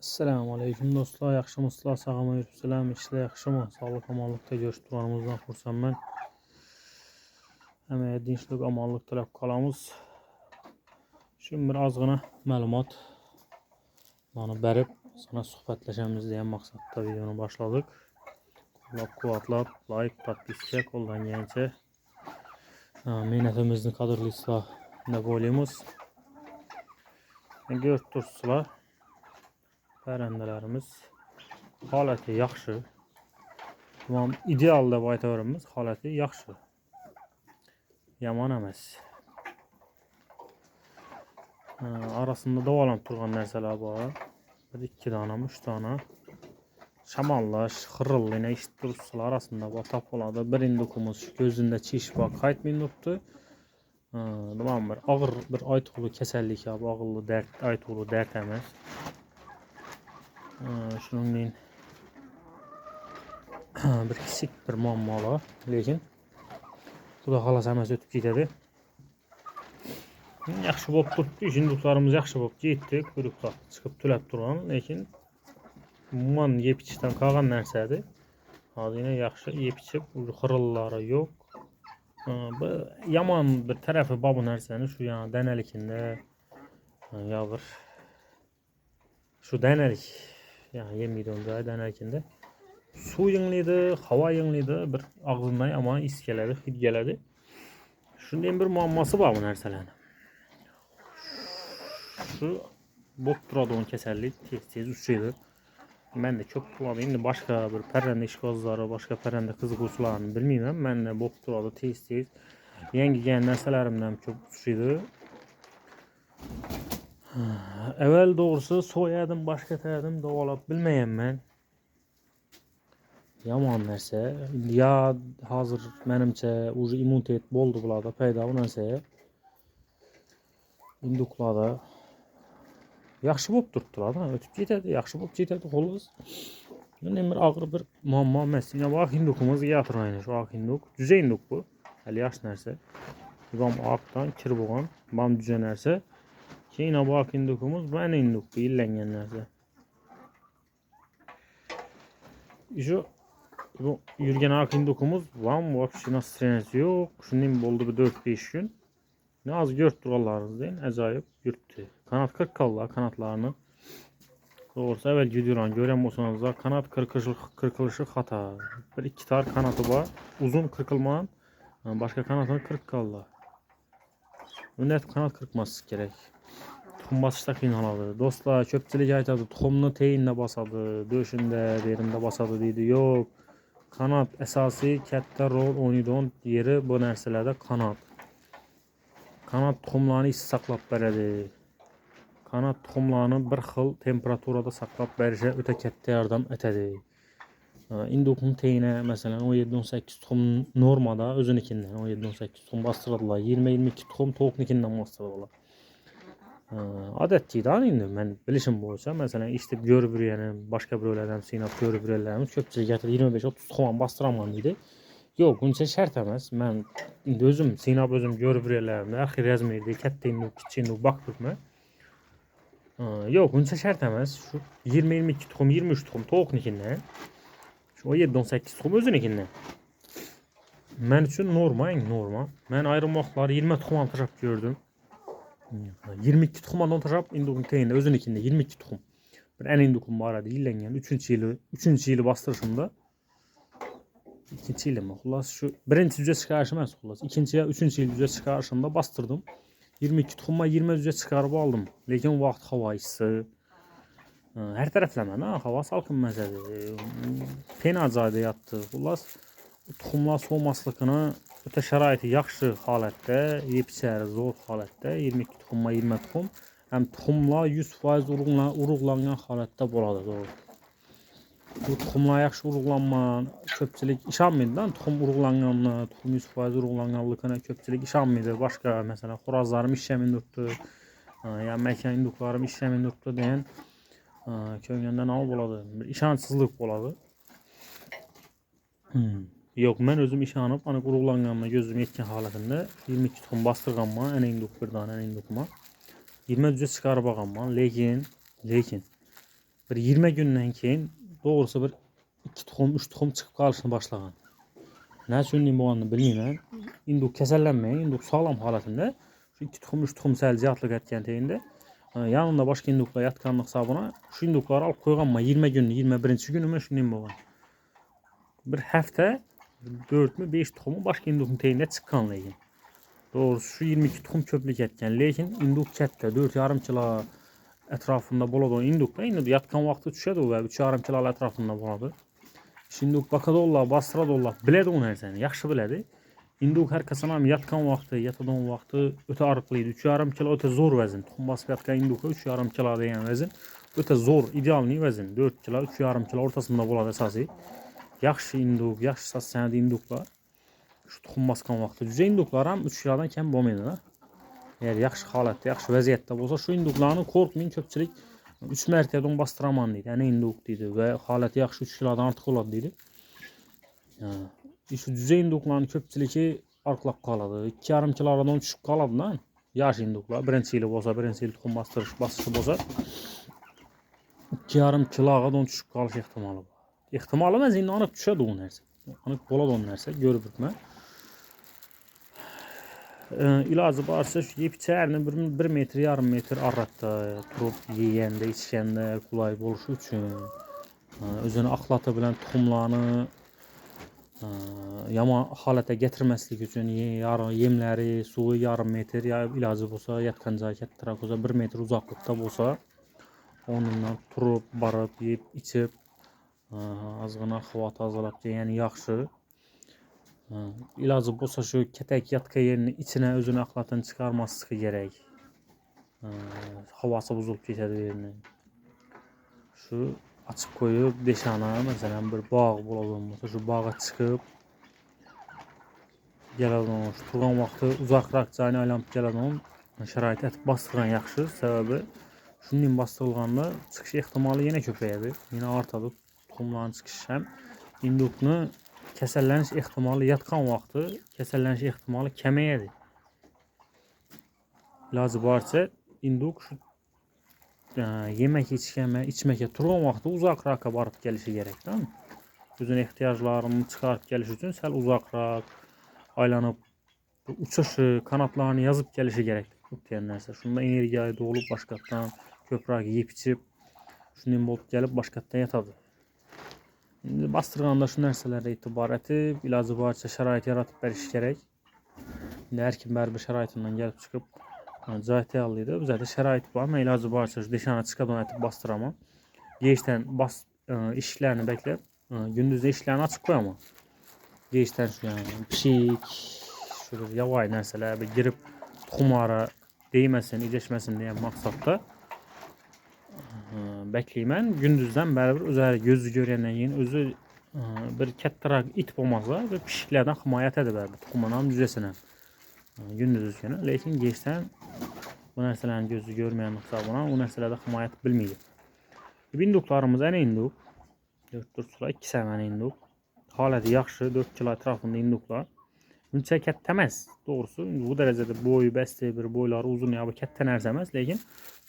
Assalamu alaykum do'stlar, yaxshimisizlar? Sog'lom yuribsizlarmi? Ishlar yaxshimi? Sog'lik, omonlikda ko'rishganimizdan xursandman. Hammaga tinchlik, omonlik tilab qolamiz. Şimdi bir ozgina ma'lumot mana berib, sana suhbatlashamiz degan maqsadda videoni boshladik. Qo'llab-quvvatlab, like, podpiska qo'llangancha mehnatimizni qadrlaysizlar deb o'ylaymiz. Ko'rib turibsizlar, parrandalarimiz holati yaxshi. Tamam, ideal deb aytaveramiz, holati yaxshi. Yomon emas. Arasında davolanib turgan narsalar bor. 1-2 dona, 3 dona shamollash, xirillini eshitib turibsizlar, arasında bor topiladi. Bir indukimiz ko'zida chish bor, qaytmayapti. Tamam, bir og'ir bir aytug'li kasallik yoki og'irli dard, aytug'li dard emas. Shuningdek bir kichik bir muammo bor, lekin xudo xolasa hammasi o'tib ketadi. Yaxshi bo'lib turibdi, induklarimiz yaxshi bo'lib ketdi, quruqlar chiqib tulab turgan, lekin umuman yeb ichishdan qolgan narsa edi. Hozir yana yaxshi yeb ichib, xirillari yo'q. Bir yomon bir tarafi bor bu narsani, shu yana danalikinde yo bir shu danalik, yani yemaydi unda danalikinde. Suv yinglaydi, havo yinglaydi, bir og'zimdan yomon is keladi, hid keladi. Shunday bir muammosi bor bu narsalarning. Şu bo'lib turadigan kasallik tez uchraydi. Menda ko'p bo'ladi. Endi boshqa bir parranda ishqibozlari, boshqa parranda qiziquvchilarini bilmayman. Menda bo'lib turadi tez. Yangigan narsalarimdan ko'p uchraydi. Avval doğrusu so'yadim, boshqa tayadim, davolab bilmayapman. Yomon narsa. Ya hozir menimcha уже immunitet bo'ldi bularda, paydo bu narsaga. Induklarda yaxshi bo'lib turibdi, o'tib ketadi, yaxshi bo'lib ketadi xolos. Endi bir og'ir bir muammo emas. Yana bu hindukimiz gatirmaydi. Shu hinduk, juda hinduk bu. Hali yaxshi narsa. Bom oqdan kir bo'lgan, bom juda narsa. Keyin bu hindukimiz, mana hinduk yillangan narsa. Shu bu yurgan hindukimiz, vam вообще настроенияsi yo'q. Shundan bo'ldi bir 4-5 kun. Ne az görüp dururlarınızdan acayip yürüttü. Kanat kırkallar kanatlarını. Doğrusu evvel gidiyorum. Görüyor musunuz da kanat kırkılışı hata. Bir iki tar kanatı var. Uzun kırkılmayan başka kanatını kırkallar. Net kanat kırkması gerek. Tuxum basışda qiynaladı. Dostlar köpçülük aytadı. Tuxumunu teyinle basadı. Döşünde, yerinde basadı deydi. Yok. Kanat esası katta rol oynaydigan yeri bu narsalarda kanat. Kanat tuxumlarını issiq saqlab beradi. Kanat tuxumlarını bir xil temperaturada saqlab berishə o'ta katta yordam etadi. Indukun teyinə məsələn 17-18 tuxum normada özünükindən 17-18 tuxum bastırdılar. 20-22 tuxum tovuqnikindən bastırdılar. Adətdir də indi mən bilişim boyunca məsələn işdib görüb yürüyənim, başqa birlərdən sinab görüb yürüyənlərimiz köpçülük gətirib 25-30 tuxum bastıramam dedi. Yo'q, buncha shart emas. Men endi o'zim sinab o'zim ko'rib yurganlarimda axir yozmaydi, katta induk, kichik induk boqibmi? Yo'q, buncha shart emas. Shu 20-22 tuxum, 23 tuxum tovuqnikidan, shu 17-18 tuxum o'zinikidan. Men uchun norma, eng norma. Men ayrim vaqtlar 20 tuxum ham tashab ko'rdim. 22 tuxum ham tashab indukning teyinda o'zinikidan 22 tuxum. Bir ana indukum bor edi, yillangan 3-yili bastırışımda. İkinci yıl mı? Xullas şu birinci düzə çıxarışım emas xullas. İkinci ya 3-cü il düzə çıxarışımda bastırdım. 22 tuxumma 20 düzə çıxarıb aldım. Lekin o vaxt hava issiq. Hər tərəfləmə, hava salqın məzədir. Fena acayda yatdı. Xullas tuxumlar soğumaslıqını ötə şəraiti yaxşı halətdə, yeb içəri zor halətdə 22 tuxumma 20 tuxum. Həm tuxumlar 100% uruqlanan halətdə boladı doğru. Bu tuxumlar yaxşı uruqlanman, köpçülük işanmaydı lan. Tuxum uruqlanğanına, tuxum 100% uruqlanğanlığına köpçülük işanmaydı. Başqa məsələn xorazlarım işləmindurdu. Ya məkan induklarım işləmindurdu deyən köyündən al boladı. Bir işansızlıq boladı. Yox, mən özüm işanıb, ana uruqlanğanına gözüm yetkin halətində 22 tuxum bastırğanma, ənə induk bir dana ənə indukuma 20 düzə çıxarıb ağanma. Lekin bir 20 gündən keyin doğrusu bir 2 tuxum, 3 tuxum çıxıb qalışını başlagan. Nə üçün limonunu bilmirəm. İnduk kəsəllənməyin, induk sağlam halətində. Şu 2 tuxum, 3 tuxum səlciyatlıq ətkəntəyində yanında başqa indukla yatqanlıq sabuna şu indukları alıb qoyğanma 20 gün, 21-ci günümə şunun boğan. Bir həftə 4 mü 5 tuxumu başqa indukun teyində çıxqan lekin. Doğrusu şu 22 tuxum köplük etkən. Lekin induk kətdə 4,5 kilo ətrafında boladı o indukla. İndi yatqan vaxtı düşədi o və 3,5 kilo ətrafında boladı. Şimdi bakadollar, bastradollar bilədi o nərsəni, yaxşı bilədi. İnduk hər kəsən yatqan vaxtı, yatadan vaxtı ötə arıqlıydı. 3,5 kilo ötə zor vəzin. Tuxum basıb yatqan induka 3,5 kilo deyən vəzin ötə zor, idealni vəzin. 4 kilo, 3,5 kilo ortasında boladı əsası. Yaxşı induk, yaxşı saz sənədi induklar. Şu tuxum basqan vaxtı düzə induklar 3 kilodan kəm olmaydı. Eğer yaxşı halətdə, yaxşı vəziyyətdə olsa şu induklarını qorxmayın, köpçülük 3 mərtəbədən bastıraman deydi. Yəni induk deydi və haləti yaxşı 3 kilodan artıq oladı deydi. Şu düzey indukların köpçülüğü arqlaq qaladı. 2,5 kilodan düşüb qaladı lan. Yaş induklar. Birinci ili olsa, birinci ili tuxum basışı olsa 2,5 kilodan düşüb qalış ehtimalı var. Ehtimalı məncə indi anıq düşədi o nərsə. Anıq bolad o nərsə, görüb mən. İlacı varsa yeyib içərini 1 metr, yarım metr arratda turub yeyəndə, içkəndə qulay oluşu üçün özünü axlata bilən tuxumlarını yaman halətə gətirməslik üçün yemləri, suyu yarım metr, ya ilacı olsa, yatqancağı kətdirək olsa 1 metr uzaqlıqda olsa onunla turub, barıb, yeyib, içib azğına xavat azalab yəni yaxşı. İlacı olsa şu kətək yatqa yerini içinə özünü axlatın çıxarması gərək. Havası bozulub keçədi yerini. Şu açıb koyub deşana, məsələn bir bağ bulalım, şu bağa çıxıb gələdon, şu turğan vaxtı uzaqraq cayını aylanıb gələdon şərait ətib bastırğan yaxşı. Səbəbi şunun bastırılğanda çıxış ehtimalı yenə köpəyədir, yenə artadı tuxumların çıxışı həm indukunu kəsəlləniş ehtimalı yatqan vaxtı kəsəlləniş ehtimalı kəməyədir. İlacı varsa induk şu yemək içməkə turğan vaxtı uzaqraqa barıb gəlişi gərək, tamam mı? Özün ehtiyaclarını çıxarıb gəliş üçün səl uzaqraq aylanıb uçuşu, kanatlarını yazıb gəlişi gərəkdir. Deyənlərsə, şunda energiyayı dolub başqatdan köprək yeyib içib şunun olub gəlib başqatdan yatadı. İndi bastırğanda şu nərsələrə itibarəti ilacı varsa şərait yaratıb bəriş gərək. İndi hər kim bərabər şəraitindən gəlib çıxıb cəhətə alıydı. Bizə də şərait var. Mən ilacı varsa şu deşana çıxadan ətib bastıramam. Geyişdən işlərini bəkləb, gündüzdə işlərini açıq qoyamam. Geyişdən şu yəni pişik, şu yavay nərsələr girib tuxumlara değməsin, idəşməsin deyən maqsadda bəkləyəm. Gündüzdən bərabər özəri gözü görəndən yeni özü bir kəttiraq it olmazsa və pişiklərdən ximayət edə bərabər tuxumanın düzəsinə. Gündüz üzkənə. Lakin geyişdən bu nərsələrin gözü görməyən hesabına o nərsələrdə ximayət bilməyir. İnduklarımız ən induk 4 kilo 2 səməni induk. Haləti yaxşı 4 kilo ətrafında induklar. Ünçə kətləməz. Doğrusu bu dərəcədə boyu, bəsti bir boyları uzun ya bu kətlə nərsəməz. Lakin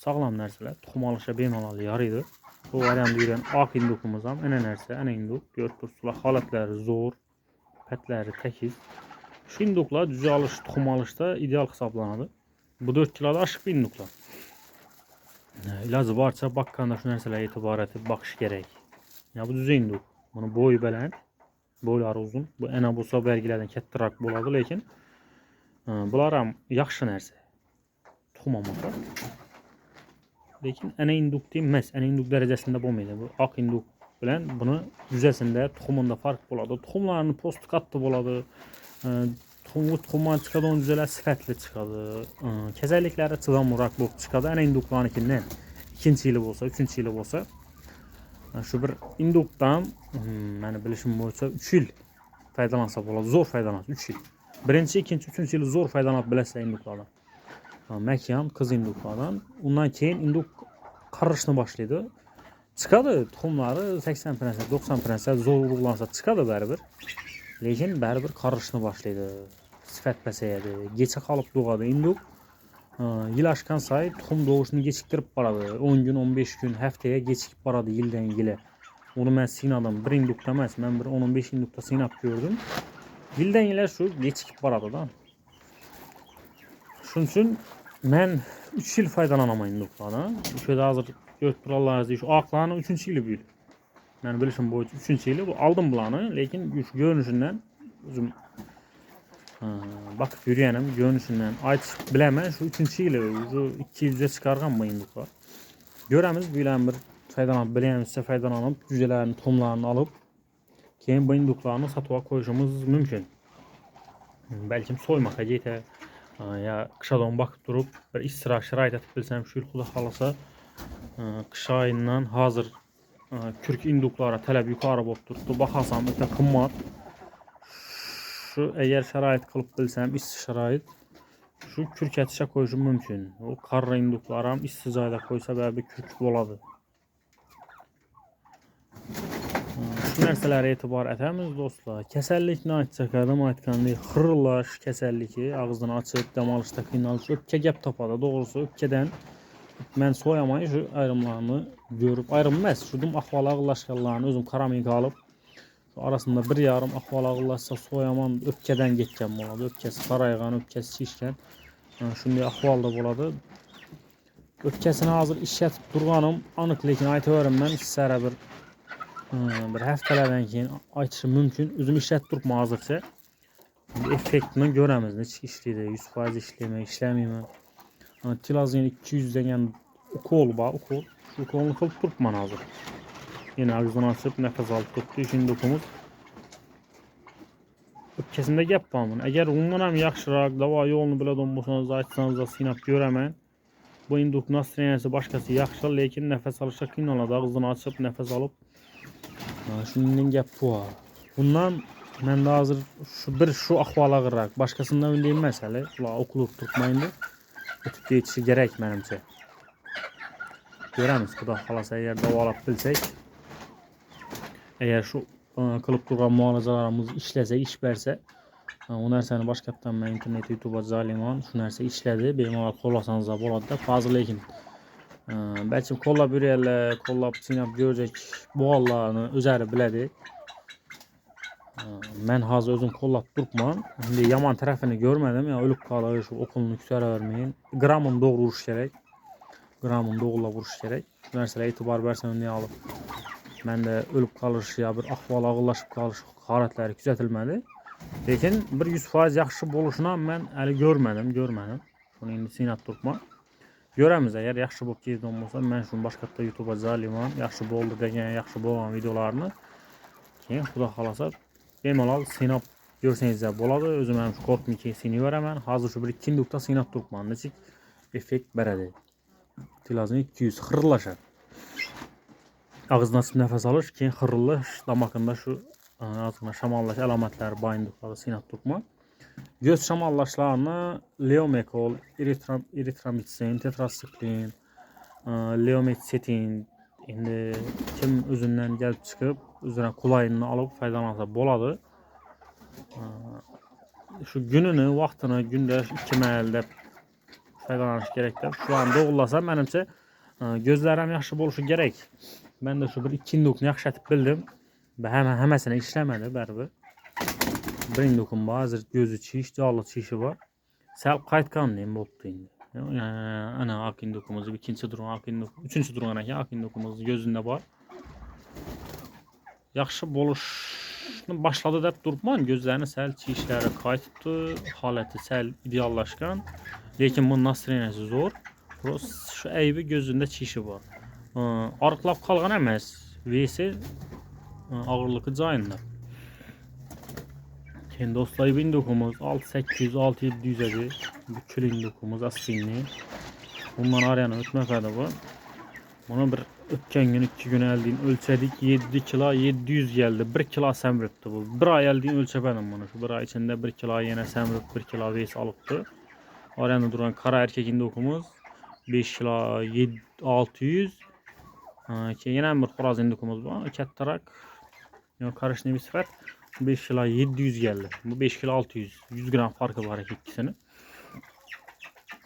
sağlam nərsələr tuxum alışa beynalalı yarıdır. Bu variantı yürən ağ indukumuzam. Ənə nərsə, ənə induk. 4 kilo halətləri zor. Pətləri təkiz. Şu induklar düzü alış, tuxum alışda ideal hesablanır. Bu 4 kiloda aşıq bir induklar. İlacı varsa bakkanda şu nərsələrə etibarəti baxış gərək. Ya bu düzü induk. Bunun boyu bələnd, boyları uzun. Bu ənə bulsa bərgilərdən kəttiraq boladı. Lakin bunlar yaxşı nərsə. Tuxum almaqda. Lakin ənə induk deyilməz. Ənə induk dərəcəsində olmaydı. Bu ağ induk bilən bunu düzəsində tuxumunda farq boladı. Tuxumlarını postu qatdı boladı. Tuxumdan çıxadan düzələr sifətli çıxadı. Kəsəlliklərə çıxamıraq bu çıxadı. Ənə induklarınkindən 2-ci ili olsa, 3-cü ili olsa şu bir indukdan mənim bilişim boyunca 3 il faydalansa boladı. Zor faydalansa 3 il. Birinci, ikinci, üçüncü ili zor faydalanıb biləsə induklardan. Məkan, qız induklardan. Ondan keyin induk qarışını başlaydı. Çıxadı tuxumları 80%, 90% zorluqlansa çıxadı bərabər. Lakin bərabər qarışını başlaydı. Sifət bəsəyədi. Geçə qalıb doğadı induk. Yıl aşkan sayı tuxum doğuşunu geciktirip baradı. 10 gün, 15 gün, həftəyə gecikip baradı ildən ilə. Onu mən sinadım. Bir indukta emas, mən bir 10-15 indukta sinap gördüm. Ildən ilə şu gecikip baradı da. Şunun üçün mən 3 il faydalanamayın induklardan. Şöyle hazır 4 buralar şu aklarını 3. ili büyüdü. Yani bilişim boyunca 3. ili bu aldım bulanı. Lakin şu görünüşünden özüm bakıp yürüyenim görünüşünden ayt bilemem şu 3. ili şu 200'e çıkargan bu induklar. Göremiz bilen bir faydalanıp bilemizse faydalanıp cücelerini, tomlarını alıp keyin bu induklarını satığa koyuşumuz mümkün. Belki soymak acıyete ya kışadan bakıp durup bir istirahat şərait etib bilsəm şu il xuda xalasa kış ayından hazır kürk induklara tələb yukarı bolup durdu. Baxasam ötə qımmat. Şu eğer şərait qılıb bilsəm isti şərait şu kürk ətişə koyuşum mümkün. O karra induklarım isticayda koysa bəli kürk boladı. Şu нәрсələrə etibar etəmiz dostlar. Kəsəllik nə aytacaq adam aytqandı xırlaş kəsəlliki ağzını açıb damalışda qiynalış öpkə gəp tapadı. Doğrusu öpkədən mən soyamayı şu ayrımlarını görüp ayrılmaz. Şudum ahval ağırlaşqanlarını özüm karamik alıp şu arasında bir yarım ahval ağırlaşsa soyaman öpkədən geçkən boladı. Öpkəsi qarayğan, öpkəsi şişkən. Şunday ahvalda boladı. Öpkəsini hazır işlətib durğanım. Anıq lekin aytıverim mən sizlərə bir həftələrdən keyin aytışım mümkün. Özüm işlətib durma hazırca. Effektini görəmiz. Neçə işləyir, 100% işləmə, işləməyimə. Tilazın 200'den yani ukol var, ukol. Şu ukolunu kılıp durman hazır. Yine ağzını açıp nefes alıp tuttu. Şimdi okumuz. Öpkəsində gəp var bunun. Əgər ondan hem yaxşıraq, dava yolunu belə donmasanız da açsanız da sinap görəmən. Bu induk nasıl başkası yaxşı, lakin nefes alışa qiynaladı. Ağzını açıp nefes alıp. Şundan gəp bu var. Bundan mən də hazır şu ahvala qıraq. Başkasından öndeyim məsələ. Ula okulub tutmayındır. Ötüp geçişi gerek mənimcə. Görəmiz xuda xalasa eğer davalab bilsək. Eğer şu kılıp durğan mualacalarımız işləsə, iş bərsə. O nərsəni başqatdan mən internet, YouTube, Zaliman şu nərsə işlədi. Benim kollasanız da boladı da. Fazla lekin. Bəlkə kollab ürəyərlə, kollab sinab görəcək boğallarını özəri bilədi. Mən hazır özüm kollab durmam. Şimdi yaman tərəfini görmədim. Ya ölüb qalır, şu okulunu küsərə verməyin. Gramın doğru vuruş gerek. Gramın doğrula vuruş gerek. Şu nərsələ etibar versən niyə alıb. Mən də ölüb qalış ya bir ahval ağırlaşıb qalış xarətləri küzətilmədi. Lakin bir 100% yaxşı boluşuna mən əli görmədim. Şunu indi sinat durma. Görəmiz əgər yaxşı bol gizli olmasa mən şunu başqatda YouTube-a Zaliman yaxşı boldu degen, yaxşı bolan videolarını keyin xuda xalasa bemalol sinap görsəniz də boladı. Özüm hem şu qorxum ki sini verəmən. Hazır şu bir 2 indukta sinap durman. Neçik effekt bərədi. Tilazını 200 xırlaşar. Ağzına açıb nəfəs alır, keyin xırılır. Damakında şu ağzına şamallaş əlamətləri bayındıqları sinap durma. Göz şamallaşlarını Leomekol, Eritromitsin, Tetrasiklin, Leometsetin indi kim özündən gəlib çıxıb üzrə kulayını alıb faydalansa boladı. Şu gününü, vaxtını gündə 2 məhəldə faydalanış gerekdir. Şu an doğulasa mənimcə gözlərim yaxşı boluşu gerek. Mən də şu bir 2 indukunu yaxşı etib bildim. Və həməsinə işləmədi bərbi. Bir indukum var, hazır gözü çiş, canlı çişi var. Səlb qayıtqan deyim oldu indi. Yəni ana ak indukumuz, ikinci durum ak indukum, üçüncü durum ana ak indukumuz gözündə var. Yaxşı boluşunu başladı da durman, gözlərini səl çişləri qayıtdı, haləti səl ideallaşqan. Lakin bunun nasıl zor. Şu əybi gözündə çişi var. Arıqlab qalğan əməz. Veysi ağırlığı cayında. Kendi dostlar indukumuz 6800-6700'ədir. Bu kül indukumuz aspinli. Bundan arayana ötmək adı var. Bunu bir ötken gün 2 gün əldiyin ölçədik. 7 kilo 700 geldi. 1 kilo səmribdi bu. Bir ay əldiyin ölçəbədim bunu. Şu bir ay içində 1 kilo yenə səmrib 1 kilo veys alıbdı. Arayana duran kara erkek indukumuz 5 kilo 600. Yenə bir xoraz indukumuz var. Kəttarak. Karışını bir sifət. 5 kilo 700 geldi. Bu 5 kilo 600. 100 gram farkı var ikisinin.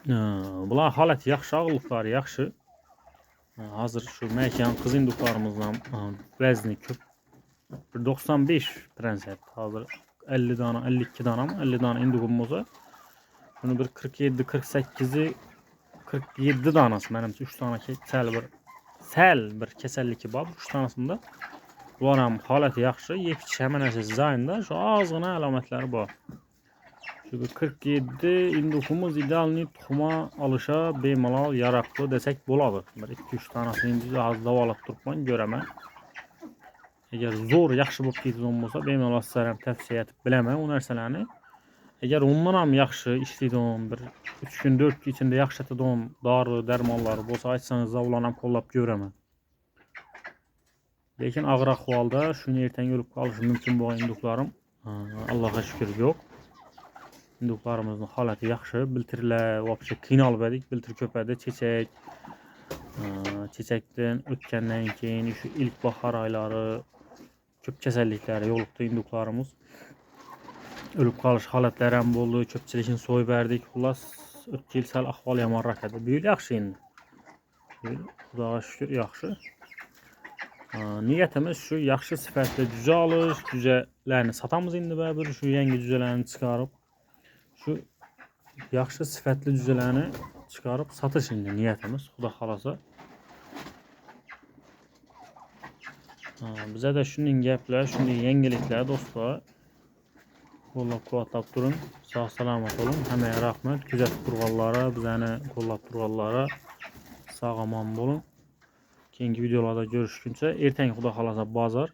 Bular holat yaxshi, og'irliqlari yaxshi. Hazır şu məkan qız induqlarımızdan vəzni köp. 95% hazır 50 dana, 52 dana mı? 50 dana induqumuz var. Bunu bir 47, 48'i 47 danası mənimcə 3 dana səl bir kəsəllik var 3 danasında. Bunların haləti yaxşı, yetişə həmən əsas zayında şu azğına əlamətləri var. Şu 47 indukumuz idealni tuxuma alışa bemalal yaraqlı desək boladı. Bir 2-3 tanəsini indi az davalıb turubman görəmən. Əgər zor yaxşı bu pizon olsa bemalal sizlərəm təvsiyə etib biləmən o nərsələrini. Əgər ondan ham yaxşı işləyən bir 3 gün 4 gün içində yaxşı etdiyin darı, dərmanları bolsa açsanız da ulanam qollab görəmən. Lakin ağır ahvalda şunu ertən ölüb qalışı mümkün bo'lgan induqlarım Allah'a şükür yox. Induqlarımızın haləti yaxşı, biltirlər, vəbşə qiynalıb edik, biltir köpədi, çiçəkdən ötkəndən keyin şu ilk bahar ayları köp kəsəllikləri yoluqdu induqlarımız. Ölüb qalış halətləri həm oldu, köpçilikin soy verdik, xullas ötki il səl ahval yamanraq edir. Büyül yaxşı indi. Xudağa şükür yaxşı. Niyyətimiz şu yaxşı sifətli cüzə alış, cüzələrini satamız indi bəbir, şu yeni cüzələrini çıxarıb. Şu yaxşı sifətli cüzələrini çıxarıb satış indi niyyətimiz, xuda xalasa. Bizə də şunun gəplər, şunun yengiliklər dostlar. Qollab quvvatlab durun, sağ salamat olun. Həməyə rəhmət, güzət qurğallara, bizəni qollab qurğallara sağ aman olun. Keyingi videolarda görüşkünçə ertəng xuda xalasa bazar.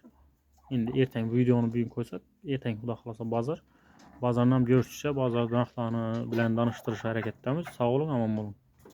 İndi ertəng videonu bugün qoysa, ertəng xuda xalasa bazar. Bazardan görüşsə, bazar qonaqlarını bilən danışdırış hərəkətlərimiz. Sağ olun, aman olun.